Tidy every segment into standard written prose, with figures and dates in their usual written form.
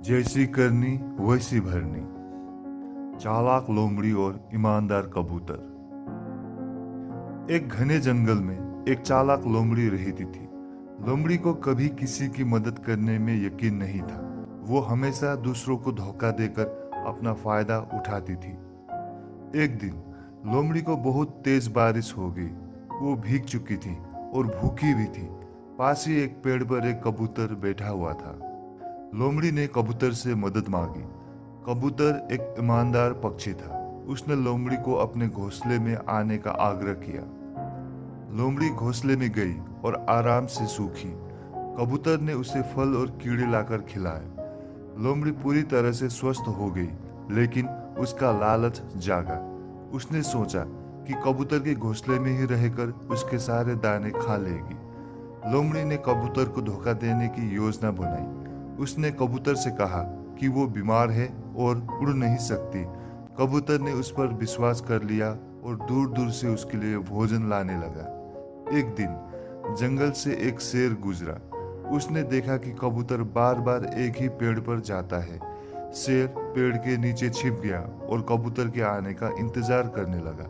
जैसी करनी वैसी भरनी। चालाक लोमड़ी और ईमानदार कबूतर। एक घने जंगल में एक चालाक लोमड़ी रहती थी। लोमड़ी को कभी किसी की मदद करने में यकीन नहीं था। वो हमेशा दूसरों को धोखा देकर अपना फायदा उठाती थी। एक दिन लोमड़ी को बहुत तेज बारिश हो गई। वो भीग चुकी थी और भूखी भी थी। पास ही एक पेड़ पर एक कबूतर बैठा हुआ था। लोमड़ी ने कबूतर से मदद मांगी। कबूतर एक ईमानदार पक्षी था। उसने लोमड़ी को अपने घोंसले में आने का आग्रह किया। लोमड़ी घोंसले में गई और आराम से सूखी। कबूतर ने उसे फल और कीड़े लाकर खिलाए। लोमड़ी पूरी तरह से स्वस्थ हो गई, लेकिन उसका लालच जागा। उसने सोचा कि कबूतर के घोंसले में ही रहकर उसके सारे दाने खा लेगी। लोमड़ी ने कबूतर को धोखा देने की योजना बनाई। उसने कबूतर से कहा कि वो बीमार है और उड़ नहीं सकती। कबूतर ने उस पर विश्वास कर लिया और दूर दूर से उसके लिए भोजन लाने लगा। एक दिन जंगल से एक शेर गुजरा। उसने देखा कि कबूतर बार बार एक ही पेड़ पर जाता है। शेर पेड़ के नीचे छिप गया और कबूतर के आने का इंतजार करने लगा।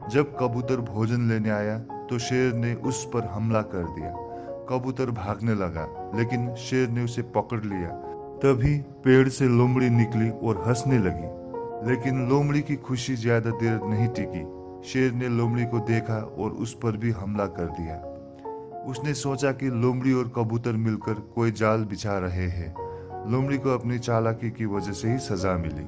जब कबूतर भोजन लेने आया तो शेर ने उस पर हमला कर दिया। कबूतर भागने लगा, लेकिन शेर ने उसे पकड़ लिया। तभी पेड़ से लोमड़ी निकली और हंसने लगी। लेकिन लोमड़ी की खुशी ज्यादा देर नहीं टिकी। शेर ने लोमड़ी को देखा और उस पर भी हमला कर दिया। उसने सोचा कि लोमड़ी और कबूतर मिलकर कोई जाल बिछा रहे हैं। लोमड़ी को अपनी चालाकी की वजह से ही सजा मिली।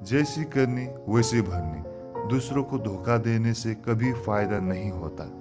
जैसी करनी वैसी भरनी। दूसरों को धोखा देने से कभी फायदा नहीं होता।